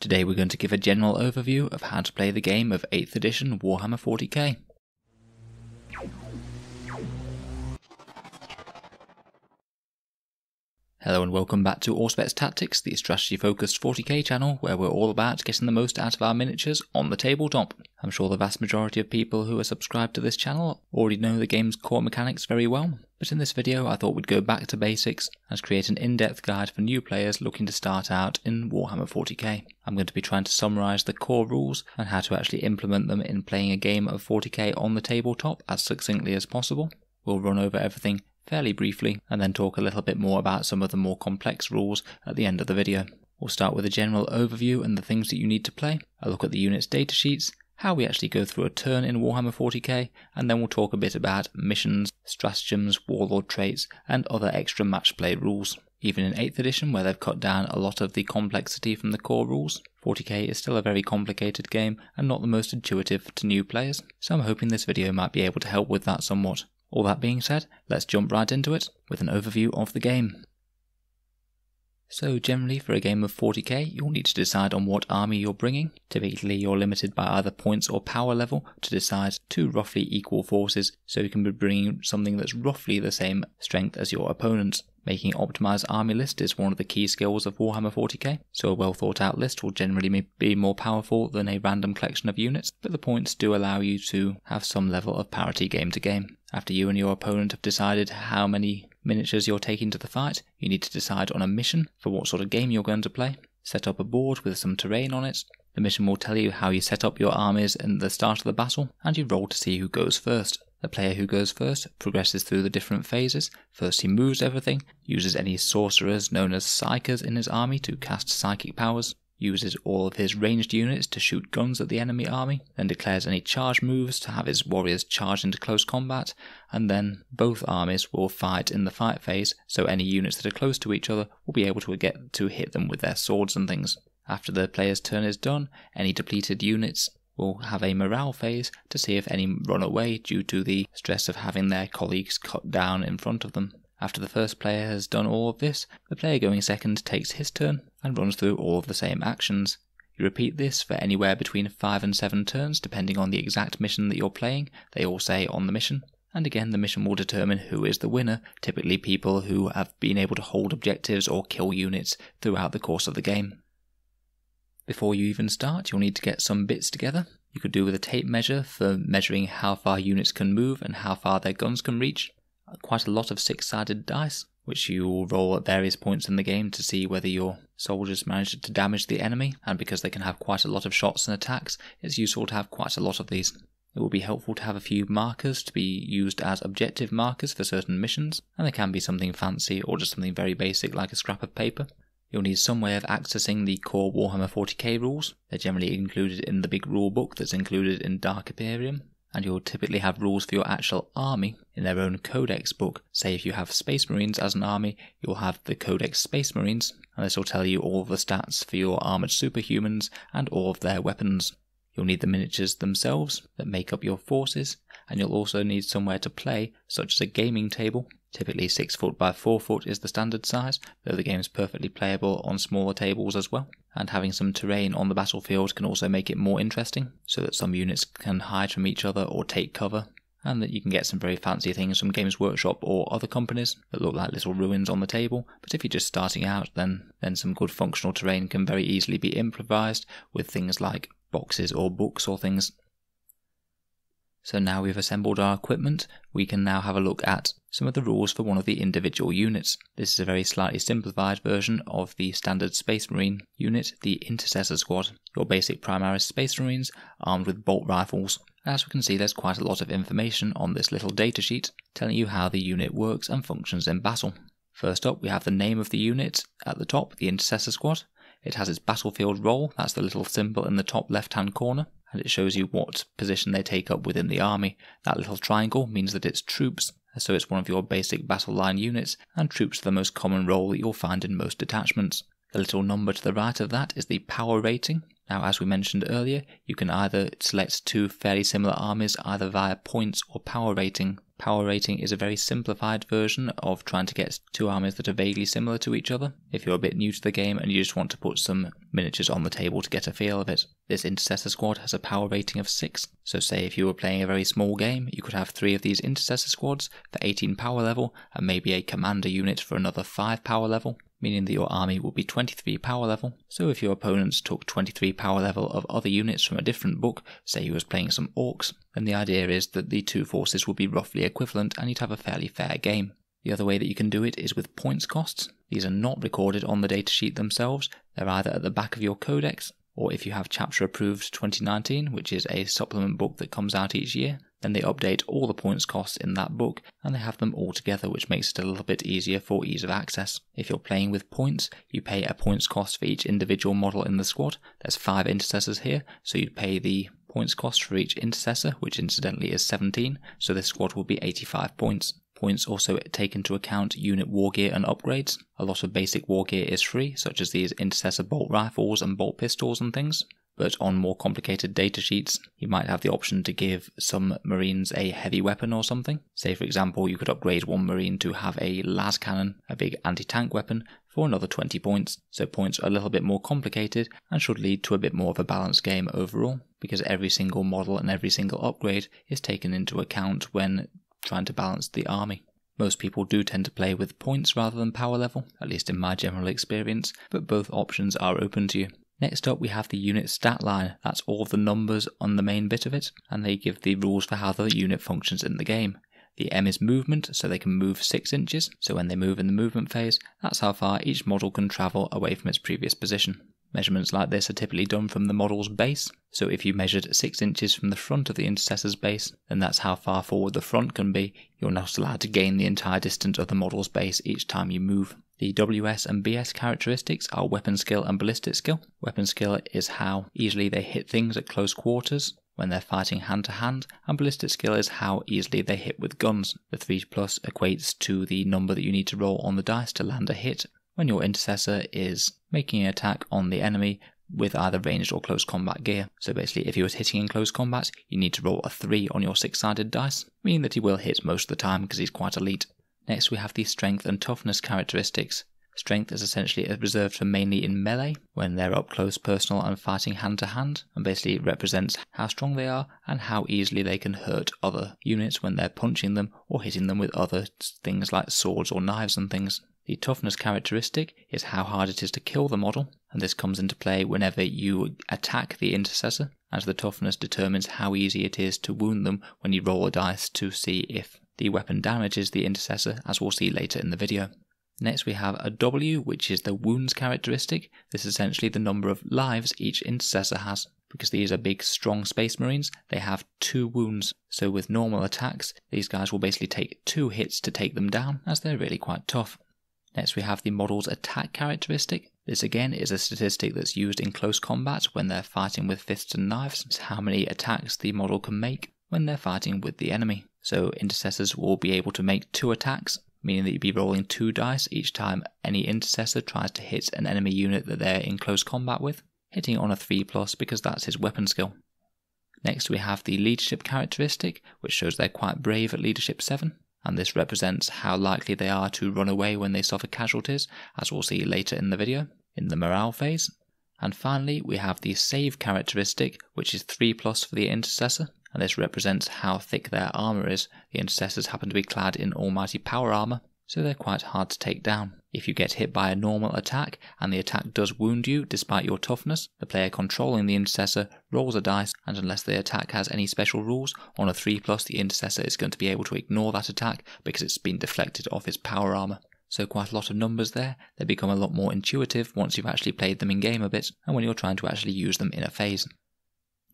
Today we're going to give a general overview of how to play the game of 8th edition Warhammer 40k. Hello and welcome back to Auspex Tactics, the strategy focused 40k channel where we're all about getting the most out of our miniatures on the tabletop. I'm sure the vast majority of people who are subscribed to this channel already know the game's core mechanics very well, but in this video I thought we'd go back to basics and create an in-depth guide for new players looking to start out in Warhammer 40k. I'm going to be trying to summarise the core rules and how to actually implement them in playing a game of 40k on the tabletop as succinctly as possible. We'll run over everything fairly briefly and then talk a little bit more about some of the more complex rules at the end of the video. We'll start with a general overview and the things that you need to play, a look at the unit's datasheets, how we actually go through a turn in Warhammer 40k, and then we'll talk a bit about missions, stratagems, warlord traits, and other extra match play rules. Even in 8th edition, where they've cut down a lot of the complexity from the core rules, 40k is still a very complicated game and not the most intuitive to new players, so I'm hoping this video might be able to help with that somewhat. All that being said, let's jump right into it with an overview of the game. So generally for a game of 40k, you'll need to decide on what army you're bringing. Typically you're limited by either points or power level to decide two roughly equal forces, so you can be bringing something that's roughly the same strength as your opponent. Making an optimised army list is one of the key skills of Warhammer 40k, so a well thought out list will generally be more powerful than a random collection of units, but the points do allow you to have some level of parity game to game. After you and your opponent have decided how many miniatures you're taking to the fight, you need to decide on a mission for what sort of game you're going to play. Set up a board with some terrain on it. The mission will tell you how you set up your armies in the start of the battle, and you roll to see who goes first. The player who goes first progresses through the different phases. First he moves everything, uses any sorcerers known as psykers in his army to cast psychic powers, uses all of his ranged units to shoot guns at the enemy army, then declares any charge moves to have his warriors charge into close combat, and then both armies will fight in the fight phase, so any units that are close to each other will be able to get to hit them with their swords and things. After the player's turn is done, any depleted units will have a morale phase to see if any run away due to the stress of having their colleagues cut down in front of them. After the first player has done all of this, the player going second takes his turn and runs through all of the same actions. You repeat this for anywhere between 5 and 7 turns depending on the exact mission that you're playing, they all say on the mission. And again, the mission will determine who is the winner, typically people who have been able to hold objectives or kill units throughout the course of the game. Before you even start, you'll need to get some bits together. You could do with a tape measure for measuring how far units can move and how far their guns can reach. Quite a lot of 6-sided dice, which you will roll at various points in the game to see whether your soldiers manage to damage the enemy, and because they can have quite a lot of shots and attacks, it's useful to have quite a lot of these. It will be helpful to have a few markers to be used as objective markers for certain missions, and they can be something fancy or just something very basic like a scrap of paper. You'll need some way of accessing the core Warhammer 40k rules. They're generally included in the big rule book that's included in Dark Imperium, and you'll typically have rules for your actual army in their own codex book. Say if you have Space Marines as an army, you'll have the Codex Space Marines, and this will tell you all of the stats for your armoured superhumans and all of their weapons. You'll need the miniatures themselves that make up your forces, and you'll also need somewhere to play, such as a gaming table. Typically 6 foot by 4 foot is the standard size, though the game is perfectly playable on smaller tables as well. And having some terrain on the battlefield can also make it more interesting, so that some units can hide from each other or take cover, and that you can get some very fancy things from Games Workshop or other companies that look like little ruins on the table. But if you're just starting out, then some good functional terrain can very easily be improvised with things like boxes or books or things. So now we've assembled our equipment, we can now have a look at some of the rules for one of the individual units. This is a very slightly simplified version of the standard Space Marine unit, the Intercessor Squad. Your basic Primaris Space Marines armed with bolt rifles. As we can see, there's quite a lot of information on this little datasheet telling you how the unit works and functions in battle. First up we have the name of the unit at the top, the Intercessor Squad. It has its battlefield role, that's the little symbol in the top left hand corner, and it shows you what position they take up within the army. That little triangle means that it's troops, so it's one of your basic battle line units, and troops are the most common role that you'll find in most detachments. The little number to the right of that is the power rating. Now, as we mentioned earlier, you can either select two fairly similar armies either via points or power rating. Power rating is a very simplified version of trying to get two armies that are vaguely similar to each other. If you're a bit new to the game and you just want to put some miniatures on the table to get a feel of it. This Intercessor squad has a power rating of 6, so say if you were playing a very small game, you could have 3 of these Intercessor squads for 18 power level and maybe a commander unit for another 5 power level, meaning that your army will be 23 power level. So if your opponents took 23 power level of other units from a different book, say you was playing some orcs, then the idea is that the two forces will be roughly equivalent and you'd have a fairly fair game. The other way that you can do it is with points costs. These are not recorded on the datasheet themselves, they're either at the back of your codex, or if you have Chapter Approved 2019, which is a supplement book that comes out each year, then they update all the points costs in that book and they have them all together, which makes it a little bit easier for ease of access. If you're playing with points, you pay a points cost for each individual model in the squad. There's 5 intercessors here, so you'd pay the points cost for each intercessor, which incidentally is 17, so this squad will be 85 points. Points also take into account unit war gear and upgrades. A lot of basic war gear is free, such as these intercessor bolt rifles and bolt pistols and things. But on more complicated datasheets, you might have the option to give some marines a heavy weapon or something. Say for example, you could upgrade one marine to have a las cannon, a big anti-tank weapon, for another 20 points. So points are a little bit more complicated and should lead to a bit more of a balanced game overall, because every single model and every single upgrade is taken into account when trying to balance the army. Most people do tend to play with points rather than power level, at least in my general experience, but both options are open to you. Next up we have the unit stat line. That's all of the numbers on the main bit of it, and they give the rules for how the unit functions in the game. The M is movement, so they can move 6 inches, so when they move in the movement phase, that's how far each model can travel away from its previous position. Measurements like this are typically done from the model's base, so if you measured 6 inches from the front of the intercessor's base, then that's how far forward the front can be. You're not allowed to gain the entire distance of the model's base each time you move. The WS and BS characteristics are weapon skill and ballistic skill. Weapon skill is how easily they hit things at close quarters when they're fighting hand to hand, and ballistic skill is how easily they hit with guns. The 3+ equates to the number that you need to roll on the dice to land a hit when your intercessor is making an attack on the enemy with either ranged or close combat gear. So basically if he was hitting in close combat, you need to roll a 3 on your 6-sided dice, meaning that he will hit most of the time because he's quite elite. Next we have the strength and toughness characteristics. Strength is essentially reserved for mainly in melee, when they're up close, personal and fighting hand to hand, and basically it represents how strong they are and how easily they can hurt other units when they're punching them or hitting them with other things like swords or knives and things. The toughness characteristic is how hard it is to kill the model, and this comes into play whenever you attack the intercessor, as the toughness determines how easy it is to wound them when you roll a dice to see if the weapon damages the intercessor, as we'll see later in the video. Next we have a W, which is the wounds characteristic. This is essentially the number of lives each intercessor has. Because these are big, strong space marines, they have 2 wounds. So with normal attacks, these guys will basically take 2 hits to take them down, as they're really quite tough. Next we have the model's attack characteristic. This again is a statistic that's used in close combat when they're fighting with fists and knives. It's how many attacks the model can make when they're fighting with the enemy. So intercessors will be able to make 2 attacks, meaning that you'd be rolling 2 dice each time any intercessor tries to hit an enemy unit that they're in close combat with, hitting on a 3+ because that's his weapon skill. Next we have the leadership characteristic, which shows they're quite brave at leadership 7. And this represents how likely they are to run away when they suffer casualties, as we'll see later in the video, in the morale phase. And finally, we have the save characteristic, which is 3+ for the intercessor, and this represents how thick their armour is. The intercessors happen to be clad in almighty power armour, so they're quite hard to take down. If you get hit by a normal attack, and the attack does wound you despite your toughness, the player controlling the intercessor rolls a dice, and unless the attack has any special rules, on a 3+, the intercessor is going to be able to ignore that attack because it's been deflected off his power armour. So quite a lot of numbers there. They become a lot more intuitive once you've actually played them in game a bit, and when you're trying to actually use them in a phase.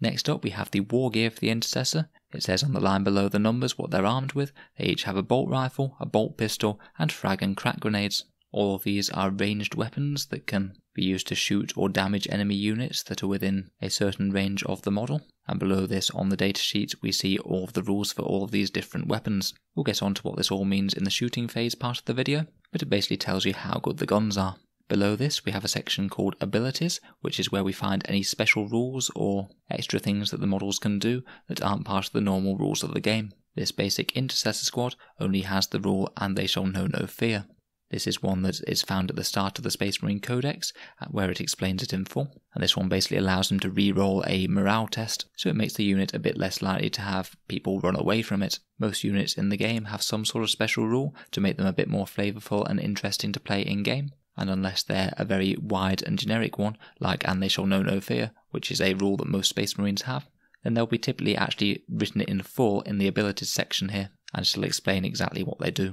Next up we have the war gear for the intercessor. It says on the line below the numbers what they're armed with. They each have a bolt rifle, a bolt pistol, and frag and crack grenades. All of these are ranged weapons that can be used to shoot or damage enemy units that are within a certain range of the model. And below this on the datasheet we see all of the rules for all of these different weapons. We'll get on to what this all means in the shooting phase part of the video, but it basically tells you how good the guns are. Below this we have a section called Abilities, which is where we find any special rules or extra things that the models can do that aren't part of the normal rules of the game. This basic Intercessor squad only has the rule "and they shall know no fear." This is one that is found at the start of the Space Marine Codex, where it explains it in full, and this one basically allows them to re-roll a morale test, so it makes the unit a bit less likely to have people run away from it. Most units in the game have some sort of special rule to make them a bit more flavourful and interesting to play in-game, and unless they're a very wide and generic one, like "and they shall know no fear," which is a rule that most Space Marines have, then they'll be typically actually written in full in the abilities section here, and it'll explain exactly what they do.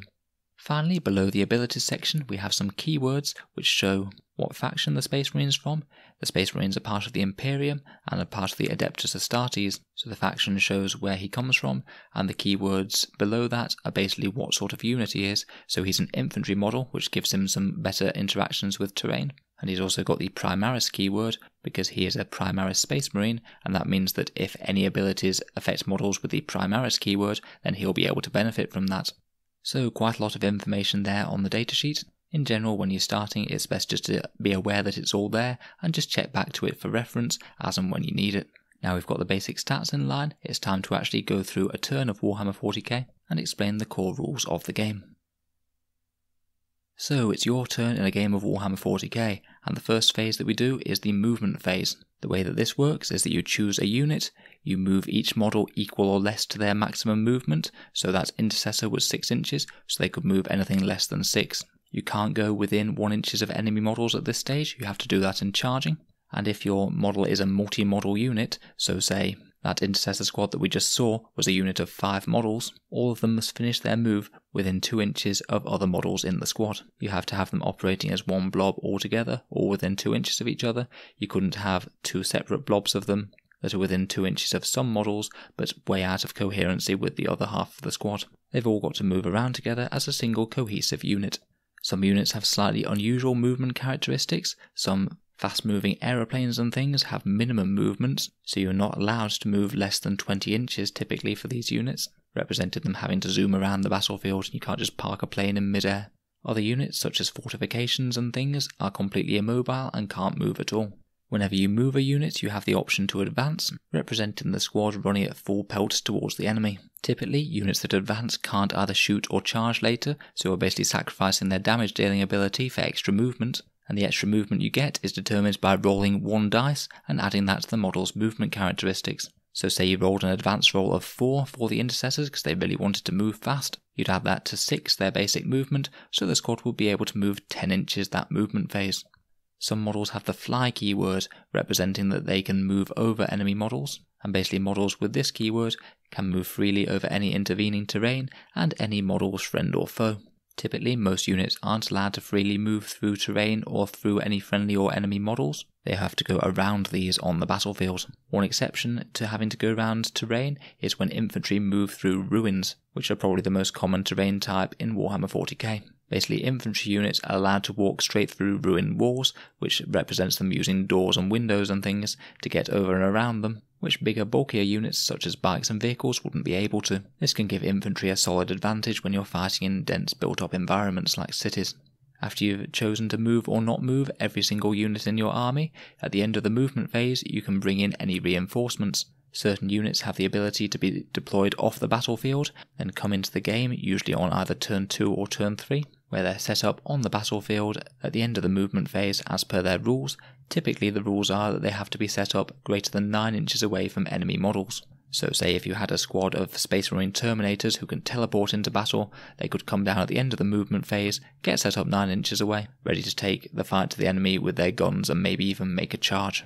Finally, below the abilities section, we have some keywords which show what faction the Space Marine is from. The Space Marines are part of the Imperium and are part of the Adeptus Astartes, so the faction shows where he comes from, and the keywords below that are basically what sort of unit he is. So he's an infantry model, which gives him some better interactions with terrain, and he's also got the Primaris keyword because he is a Primaris Space Marine, and that means that if any abilities affect models with the Primaris keyword, then he'll be able to benefit from that. So quite a lot of information there on the datasheet. In general, when you're starting, it's best just to be aware that it's all there and just check back to it for reference as and when you need it. Now we've got the basic stats in line, it's time to actually go through a turn of Warhammer 40k and explain the core rules of the game. So it's your turn in a game of Warhammer 40k, and the first phase that we do is the movement phase. The way that this works is that you choose a unit, you move each model equal or less to their maximum movement, so that Intercessor was 6 inches, so they could move anything less than 6. You can't go within 1 inches of enemy models at this stage, you have to do that in charging. And if your model is a multi-model unit, so say that Intercessor squad that we just saw was a unit of 5 models, all of them must finish their move within 2 inches of other models in the squad. You have to have them operating as one blob altogether, or within 2 inches of each other. You couldn't have 2 separate blobs of them that are within 2 inches of some models, but way out of coherency with the other half of the squad. They've all got to move around together as a single cohesive unit. Some units have slightly unusual movement characteristics. Some fast-moving aeroplanes and things have minimum movements, so you're not allowed to move less than 20 inches typically for these units, representing them having to zoom around the battlefield and you can't just park a plane in mid-air. Other units, such as fortifications and things, are completely immobile and can't move at all. Whenever you move a unit, you have the option to advance, representing the squad running at full pelt towards the enemy. Typically, units that advance can't either shoot or charge later, so are basically sacrificing their damage dealing ability for extra movement, and the extra movement you get is determined by rolling 1 dice and adding that to the model's movement characteristics. So say you rolled an advance roll of 4 for the Intercessors because they really wanted to move fast, you'd add that to 6 their basic movement, so the squad will be able to move 10 inches that movement phase. Some models have the fly keyword, representing that they can move over enemy models, and basically models with this keyword can move freely over any intervening terrain and any model's friend or foe. Typically, most units aren't allowed to freely move through terrain or through any friendly or enemy models. They have to go around these on the battlefield. One exception to having to go around terrain is when infantry move through ruins, which are probably the most common terrain type in Warhammer 40k. Basically, infantry units are allowed to walk straight through ruined walls, which represents them using doors and windows and things to get over and around them, which bigger, bulkier units such as bikes and vehicles wouldn't be able to. This can give infantry a solid advantage when you're fighting in dense built-up environments like cities. After you've chosen to move or not move every single unit in your army, at the end of the movement phase you can bring in any reinforcements. Certain units have the ability to be deployed off the battlefield, then come into the game, usually on either turn 2 or turn 3, where they're set up on the battlefield at the end of the movement phase as per their rules. Typically the rules are that they have to be set up greater than 9 inches away from enemy models. So say if you had a squad of Space Marine Terminators who can teleport into battle, they could come down at the end of the movement phase, get set up 9 inches away, ready to take the fight to the enemy with their guns and maybe even make a charge.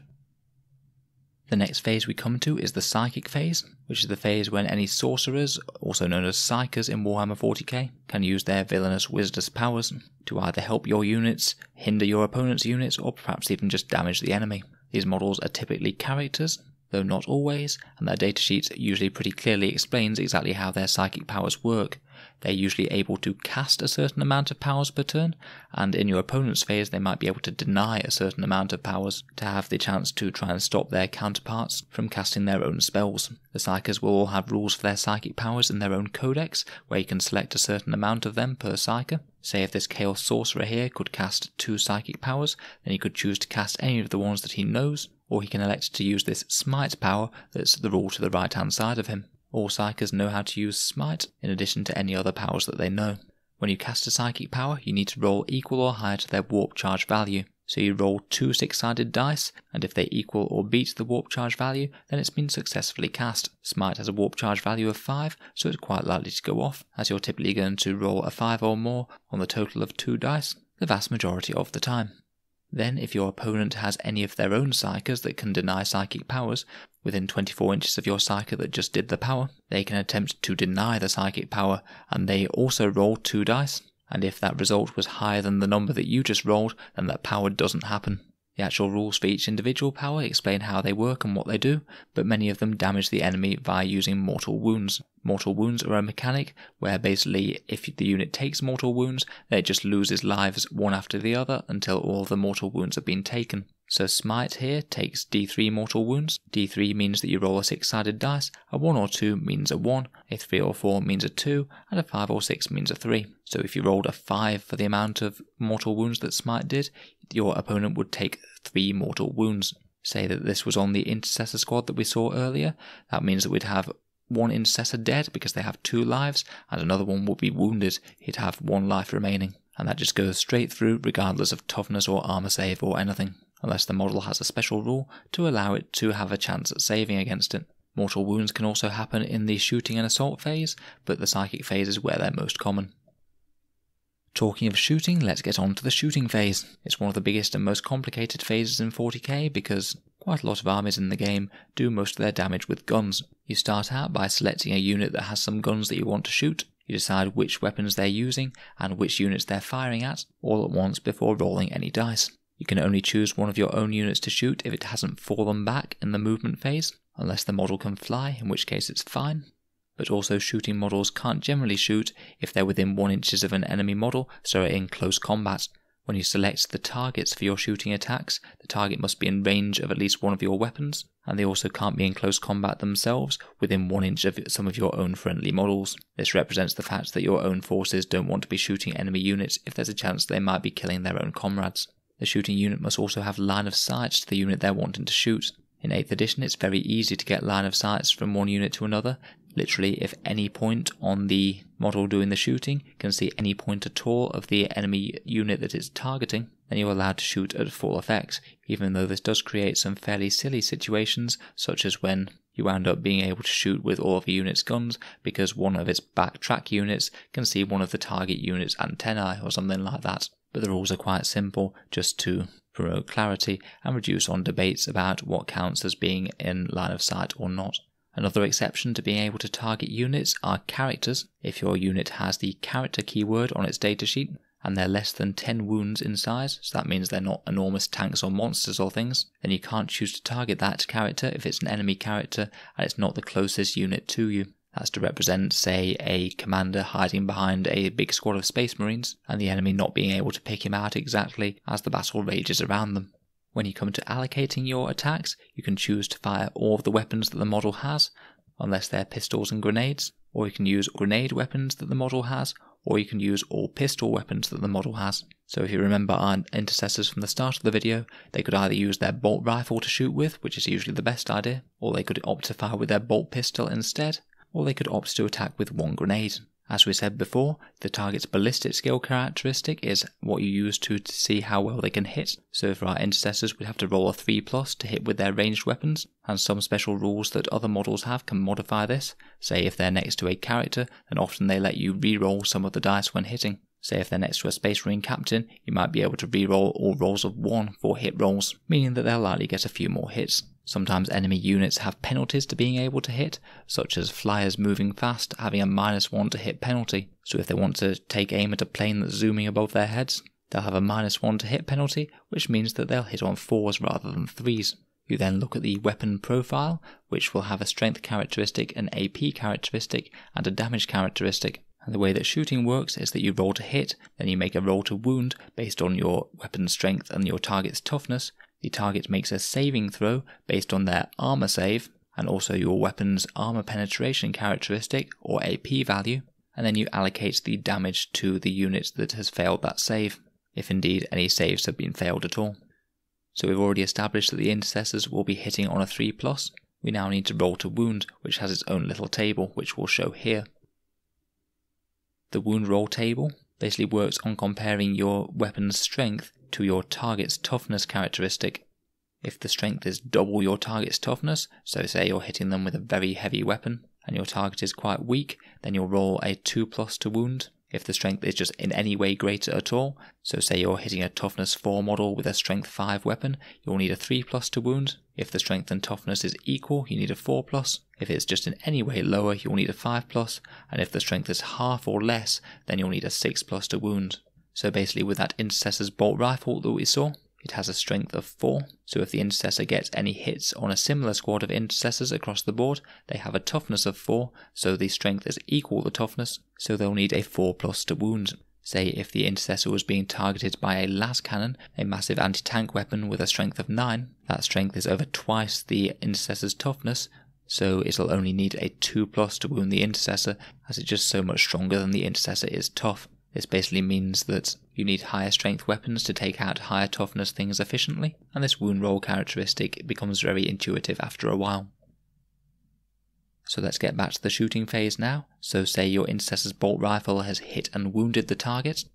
The next phase we come to is the Psychic phase, which is the phase when any sorcerers, also known as psychers in Warhammer 40k, can use their villainous wizardous powers to either help your units, hinder your opponent's units, or perhaps even just damage the enemy. These models are typically characters, though not always, and their datasheet usually pretty clearly explains exactly how their psychic powers work. They're usually able to cast a certain amount of powers per turn, and in your opponent's phase they might be able to deny a certain amount of powers to have the chance to try and stop their counterparts from casting their own spells. The Psychers will all have rules for their psychic powers in their own codex, where you can select a certain amount of them per Psyker. Say if this Chaos Sorcerer here could cast 2 psychic powers, then he could choose to cast any of the ones that he knows, or he can elect to use this Smite power that's the rule to the right hand side of him. All Psykers know how to use Smite, in addition to any other powers that they know. When you cast a psychic power, you need to roll equal or higher to their warp charge value. So you roll 2 6-sided dice, and if they equal or beat the warp charge value, then it's been successfully cast. Smite has a warp charge value of 5, so it's quite likely to go off, as you're typically going to roll a 5 or more on the total of 2 dice, the vast majority of the time. Then, if your opponent has any of their own Psykers that can deny psychic powers, within 24 inches of your Psyker that just did the power, they can attempt to deny the psychic power, and they also roll 2 dice. And if that result was higher than the number that you just rolled, then that power doesn't happen. The actual rules for each individual power explain how they work and what they do, but many of them damage the enemy via using mortal wounds. Mortal wounds are a mechanic where basically if the unit takes mortal wounds, then it just loses lives one after the other until all the mortal wounds have been taken. So Smite here takes D3 mortal wounds. D3 means that you roll a 6-sided dice, a 1 or 2 means a 1, a 3 or 4 means a 2, and a 5 or 6 means a 3. So if you rolled a 5 for the amount of mortal wounds that Smite did, your opponent would take 3 mortal wounds. Say that this was on the Intercessor squad that we saw earlier, that means that we'd have one Intercessor dead because they have 2 lives, and another one would be wounded, he'd have 1 life remaining. And that just goes straight through regardless of toughness or armor save or anything, unless the model has a special rule to allow it to have a chance at saving against it. Mortal wounds can also happen in the shooting and assault phase, but the psychic phase is where they're most common. Talking of shooting, let's get on to the shooting phase. It's one of the biggest and most complicated phases in 40k because quite a lot of armies in the game do most of their damage with guns. You start out by selecting a unit that has some guns that you want to shoot. You decide which weapons they're using and which units they're firing at, all at once before rolling any dice. You can only choose one of your own units to shoot if it hasn't fallen back in the movement phase, unless the model can fly, in which case it's fine. But also shooting models can't generally shoot if they're within 1 inches of an enemy model, so are in close combat. When you select the targets for your shooting attacks, the target must be in range of at least one of your weapons, and they also can't be in close combat themselves within 1 inch of some of your own friendly models. This represents the fact that your own forces don't want to be shooting enemy units if there's a chance they might be killing their own comrades. The shooting unit must also have line of sight to the unit they're wanting to shoot. In 8th edition it's very easy to get line of sights from one unit to another. Literally, if any point on the model doing the shooting can see any point at all of the enemy unit that it's targeting, then you're allowed to shoot at full effect, even though this does create some fairly silly situations, such as when you end up being able to shoot with all of the unit's guns because one of its backtrack units can see one of the target unit's antennae or something like that. But the rules are quite simple, just to promote clarity and reduce on debates about what counts as being in line of sight or not. Another exception to being able to target units are characters. If your unit has the character keyword on its datasheet and they're less than 10 wounds in size, so that means they're not enormous tanks or monsters or things, then you can't choose to target that character if it's an enemy character and it's not the closest unit to you. That's to represent, say, a commander hiding behind a big squad of space marines and the enemy not being able to pick him out exactly as the battle rages around them. When you come to allocating your attacks, you can choose to fire all of the weapons that the model has, unless they're pistols and grenades, or you can use grenade weapons that the model has, or you can use all pistol weapons that the model has. So if you remember our intercessors from the start of the video, they could either use their bolt rifle to shoot with, which is usually the best idea, or they could opt to fire with their bolt pistol instead, or they could opt to attack with 1 grenade. As we said before, the target's ballistic skill characteristic is what you use to see how well they can hit. So for our intercessors, we'd have to roll a 3+ to hit with their ranged weapons, and some special rules that other models have can modify this. Say if they're next to a character, then often they let you re-roll some of the dice when hitting. Say if they're next to a Space Marine captain, you might be able to re-roll all rolls of 1 for hit rolls, meaning that they'll likely get a few more hits. Sometimes enemy units have penalties to being able to hit, such as flyers moving fast having a -1 to hit penalty. So if they want to take aim at a plane that's zooming above their heads, they'll have a -1 to hit penalty, which means that they'll hit on 4s rather than 3s. You then look at the weapon profile, which will have a strength characteristic, an AP characteristic, and a damage characteristic. And the way that shooting works is that you roll to hit, then you make a roll to wound based on your weapon's strength and your target's toughness. The target makes a saving throw based on their armor save, and also your weapon's armor penetration characteristic, or AP value, and then you allocate the damage to the unit that has failed that save, if indeed any saves have been failed at all. So we've already established that the intercessors will be hitting on a 3+. we now need to roll to wound, which has its own little table, which we'll show here. The wound roll table basically works on comparing your weapon's strength to your target's toughness characteristic. If the strength is double your target's toughness, so say you're hitting them with a very heavy weapon, and your target is quite weak, then you'll roll a 2+ to wound. If the strength is just in any way greater at all, so say you're hitting a toughness 4 model with a strength 5 weapon, you'll need a 3+ to wound. If the strength and toughness is equal, you need a 4+. If it's just in any way lower, you'll need a 5+. And if the strength is half or less, then you'll need a 6+ to wound. So basically with that Intercessor's bolt rifle that we saw, it has a strength of 4, so if the Intercessor gets any hits on a similar squad of Intercessors across the board, they have a toughness of 4, so the strength is equal to toughness, so they'll need a 4+ to wound. Say if the Intercessor was being targeted by a las cannon, a massive anti-tank weapon with a strength of 9, that strength is over twice the Intercessor's toughness, so it'll only need a 2+ to wound the Intercessor, as it's just so much stronger than the Intercessor is tough. This basically means that you need higher strength weapons to take out higher toughness things efficiently, and this wound roll characteristic becomes very intuitive after a while. So let's get back to the shooting phase now. So say your Intercessor's bolt rifle has hit and wounded the target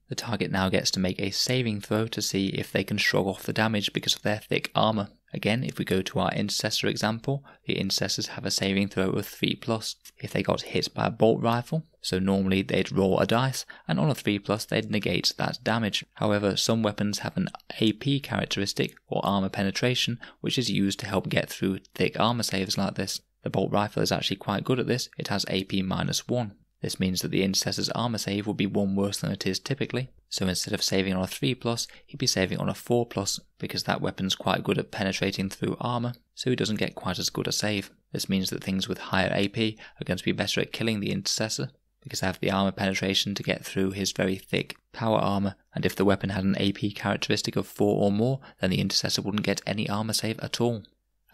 now gets to make a saving throw to see if they can shrug off the damage because of their thick armour. Again, if we go to our Intercessor example, the Intercessors have a saving throw of 3+ if they got hit by a bolt rifle, so normally they'd roll a dice, and on a 3+ they'd negate that damage. However, some weapons have an AP characteristic, or armour penetration, which is used to help get through thick armour saves like this. The bolt rifle is actually quite good at this, it has AP -1. This means that the Intercessor's armour save will be 1 worse than it is typically, so instead of saving on a 3+, he'd be saving on a 4+, because that weapon's quite good at penetrating through armour, so he doesn't get quite as good a save. This means that things with higher AP are going to be better at killing the Intercessor, because they have the armour penetration to get through his very thick power armour, and if the weapon had an AP characteristic of 4 or more, then the Intercessor wouldn't get any armour save at all.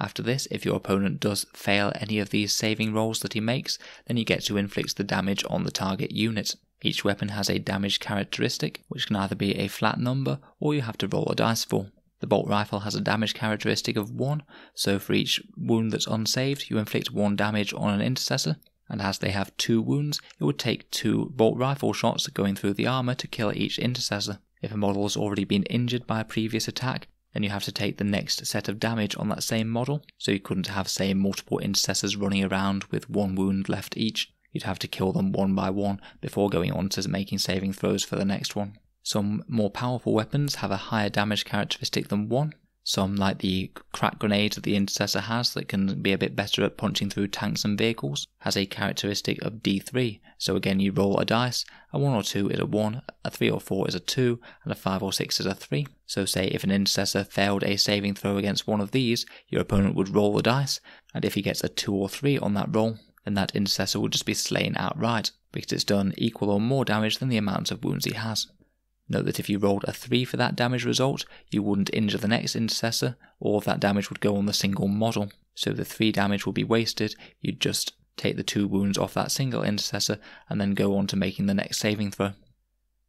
After this, if your opponent does fail any of these saving rolls that he makes, then you get to inflict the damage on the target unit. Each weapon has a damage characteristic, which can either be a flat number or you have to roll a dice for. The bolt rifle has a damage characteristic of 1, so for each wound that's unsaved, you inflict 1 damage on an Intercessor, and as they have 2 wounds, it would take 2 bolt rifle shots going through the armour to kill each Intercessor. If a model has already been injured by a previous attack, then you have to take the next set of damage on that same model, so you couldn't have, say, multiple Intercessors running around with 1 wound left each. You'd have to kill them one by one before going on to making saving throws for the next one. Some more powerful weapons have a higher damage characteristic than 1. Some, like the crack grenade that the Intercessor has that can be a bit better at punching through tanks and vehicles, has a characteristic of D3, so again you roll a dice, a 1 or 2 is a 1, a 3 or 4 is a 2, and a 5 or 6 is a 3. So say if an Intercessor failed a saving throw against one of these, your opponent would roll the dice, and if he gets a 2 or 3 on that roll, then that Intercessor would just be slain outright, because it's done equal or more damage than the amount of wounds he has. Note that if you rolled a 3 for that damage result, you wouldn't injure the next Intercessor, all of that damage would go on the single model. So the 3 damage will be wasted, you'd just take the 2 wounds off that single Intercessor and then go on to making the next saving throw.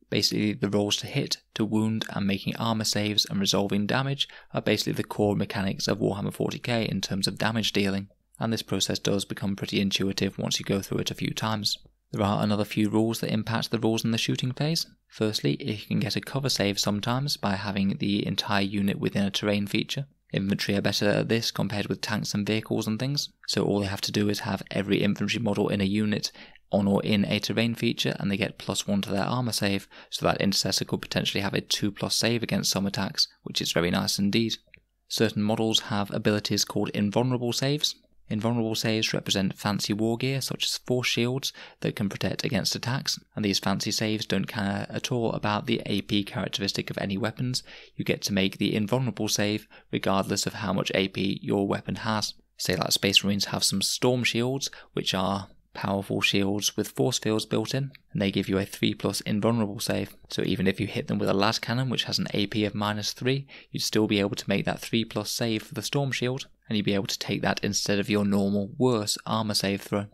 Basically, the rolls to hit, to wound, and making armour saves and resolving damage are basically the core mechanics of Warhammer 40k in terms of damage dealing, and this process does become pretty intuitive once you go through it a few times. There are another few rules that impact the rules in the shooting phase. Firstly, you can get a cover save sometimes by having the entire unit within a terrain feature. Infantry are better at this compared with tanks and vehicles and things, so all they have to do is have every infantry model in a unit on or in a terrain feature and they get +1 to their armour save, so that Intercessor could potentially have a 2+ save against some attacks, which is very nice indeed. Certain models have abilities called invulnerable saves. Invulnerable saves represent fancy war gear such as force shields that can protect against attacks, and these fancy saves don't care at all about the AP characteristic of any weapons. You get to make the invulnerable save regardless of how much AP your weapon has. Say like Space Marines have some storm shields, which are powerful shields with force fields built in, and they give you a 3+ invulnerable save. So even if you hit them with a las cannon which has an AP of -3, you'd still be able to make that 3+ save for the storm shield, and you'd be able to take that instead of your normal, worse armour save throw.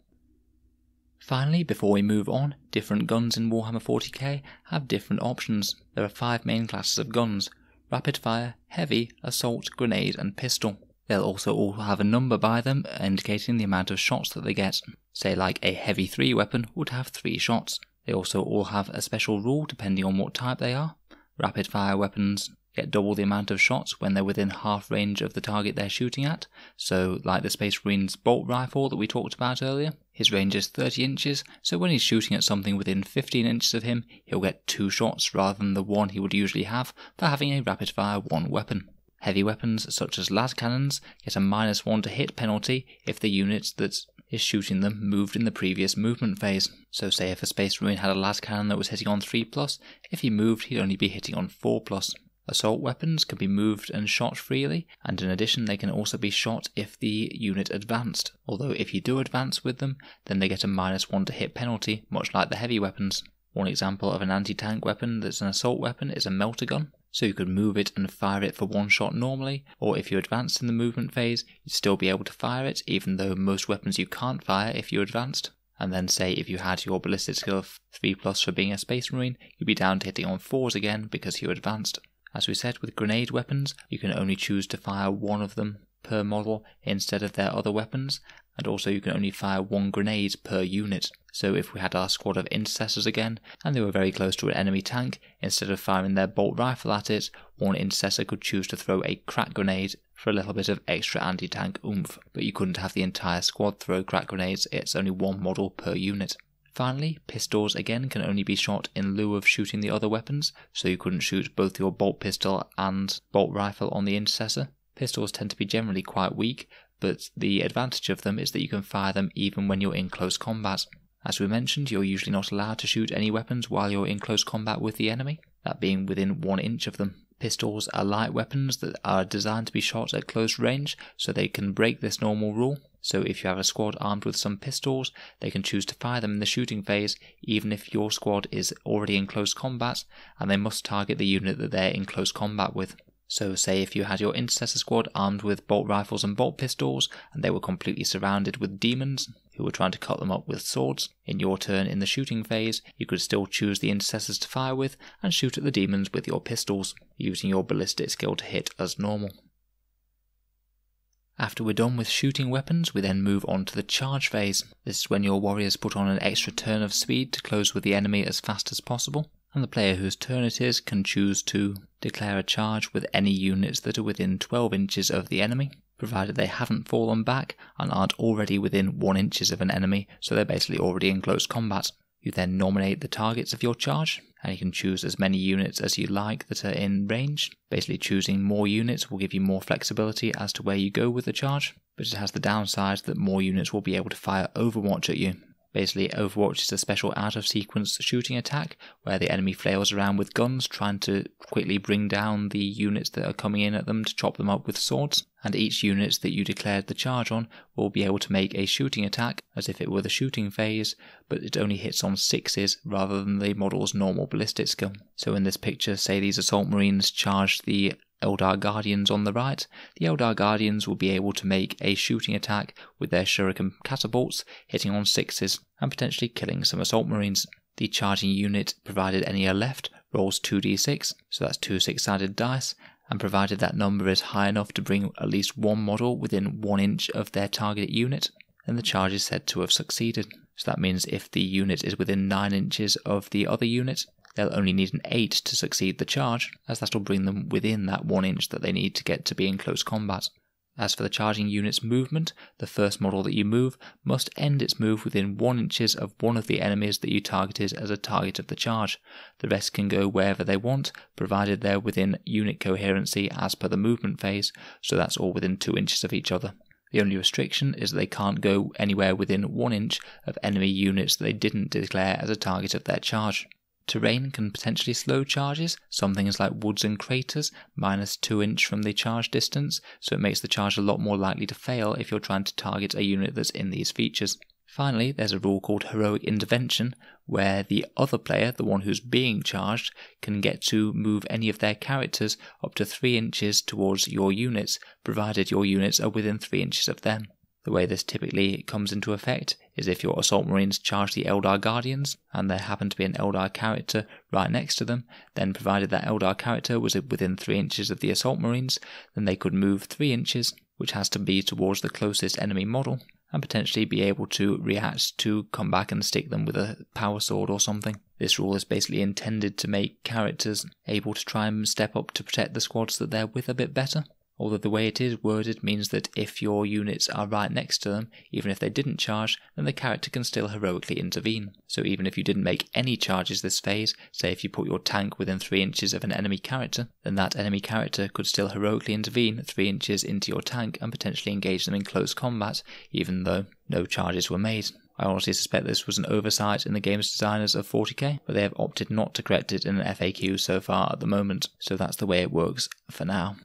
Finally, before we move on, different guns in Warhammer 40k have different options. There are 5 main classes of guns: rapid fire, heavy, assault, grenade and pistol. They'll also all have a number by them indicating the amount of shots that they get. Say like a heavy 3 weapon would have 3 shots. They also all have a special rule depending on what type they are. Rapid fire weapons get double the amount of shots when they're within half range of the target they're shooting at. So like the Space Marine's bolt rifle that we talked about earlier, his range is 30 inches, so when he's shooting at something within 15 inches of him, he'll get 2 shots rather than the 1 he would usually have for having a rapid fire 1 weapon. Heavy weapons such as las cannons get a -1 to hit penalty if the unit that is shooting them moved in the previous movement phase. So say if a Space Marine had a las cannon that was hitting on 3+, if he moved he'd only be hitting on 4+. Assault weapons can be moved and shot freely, and in addition they can also be shot if the unit advanced, although if you do advance with them, then they get a -1 to hit penalty, much like the heavy weapons. One example of an anti-tank weapon that's an assault weapon is a melter gun, so you could move it and fire it for 1 shot normally, or if you advanced in the movement phase, you'd still be able to fire it, even though most weapons you can't fire if you advanced. And then say if you had your ballistic skill of 3+ for being a Space Marine, you'd be down to hitting on 4s again because you advanced. As we said, with grenade weapons, you can only choose to fire 1 of them per model instead of their other weapons, and also you can only fire 1 grenade per unit. So if we had our squad of intercessors again, and they were very close to an enemy tank, instead of firing their bolt rifle at it, one intercessor could choose to throw a crack grenade for a little bit of extra anti-tank oomph, but you couldn't have the entire squad throw crack grenades, it's only 1 model per unit. Finally, pistols again can only be shot in lieu of shooting the other weapons, so you couldn't shoot both your bolt pistol and bolt rifle on the intercessor. Pistols tend to be generally quite weak, but the advantage of them is that you can fire them even when you're in close combat. As we mentioned, you're usually not allowed to shoot any weapons while you're in close combat with the enemy, that being within 1 inch of them. Pistols are light weapons that are designed to be shot at close range, so they can break this normal rule. So if you have a squad armed with some pistols, they can choose to fire them in the shooting phase, even if your squad is already in close combat, and they must target the unit that they're in close combat with. So say if you had your intercessor squad armed with bolt rifles and bolt pistols, and they were completely surrounded with demons who were trying to cut them up with swords, in your turn in the shooting phase, you could still choose the intercessors to fire with and shoot at the demons with your pistols, using your ballistic skill to hit as normal. After we're done with shooting weapons, we then move on to the charge phase. This is when your warriors put on an extra turn of speed to close with the enemy as fast as possible, and the player whose turn it is can choose to declare a charge with any units that are within 12 inches of the enemy, provided they haven't fallen back and aren't already within 1 inches of an enemy, so they're basically already in close combat. You then nominate the targets of your charge, and you can choose as many units as you like that are in range. Basically choosing more units will give you more flexibility as to where you go with the charge, but it has the downside that more units will be able to fire Overwatch at you. Basically, Overwatch is a special out-of-sequence shooting attack where the enemy flails around with guns trying to quickly bring down the units that are coming in at them to chop them up with swords, and each unit that you declared the charge on will be able to make a shooting attack as if it were the shooting phase, but it only hits on 6s rather than the model's normal ballistic skill. So in this picture, say these Assault Marines charge the Eldar Guardians on the right, the Eldar Guardians will be able to make a shooting attack with their shuriken catapults, hitting on 6s and potentially killing some Assault Marines. The charging unit, provided any are left, rolls 2d6, so that's 2 6-sided dice, and provided that number is high enough to bring at least 1 model within 1 inch of their target unit, then the charge is said to have succeeded. So that means if the unit is within 9 inches of the other unit, they'll only need an 8 to succeed the charge, as that'll bring them within that 1 inch that they need to get to be in close combat. As for the charging unit's movement, the first model that you move must end its move within 1 inches of one of the enemies that you targeted as a target of the charge. The rest can go wherever they want, provided they're within unit coherency as per the movement phase, so that's all within 2 inches of each other. The only restriction is that they can't go anywhere within 1 inch of enemy units that they didn't declare as a target of their charge. Terrain can potentially slow charges, some things like woods and craters, minus 2 inch from the charge distance, so it makes the charge a lot more likely to fail if you're trying to target a unit that's in these features. Finally, there's a rule called Heroic Intervention, where the other player, the one who's being charged, can get to move any of their characters up to 3 inches towards your units, provided your units are within 3 inches of them. The way this typically comes into effect is if your Assault Marines charge the Eldar Guardians, and there happened to be an Eldar character right next to them, then provided that Eldar character was within 3 inches of the Assault Marines, then they could move 3 inches, which has to be towards the closest enemy model, and potentially be able to react to come back and stick them with a power sword or something. This rule is basically intended to make characters able to try and step up to protect the squads that they're with a bit better. Although the way it is worded means that if your units are right next to them, even if they didn't charge, then the character can still heroically intervene. So even if you didn't make any charges this phase, say if you put your tank within 3 inches of an enemy character, then that enemy character could still heroically intervene 3 inches into your tank and potentially engage them in close combat, even though no charges were made. I honestly suspect this was an oversight in the game's designers of 40k, but they have opted not to correct it in an FAQ so far at the moment, so that's the way it works for now.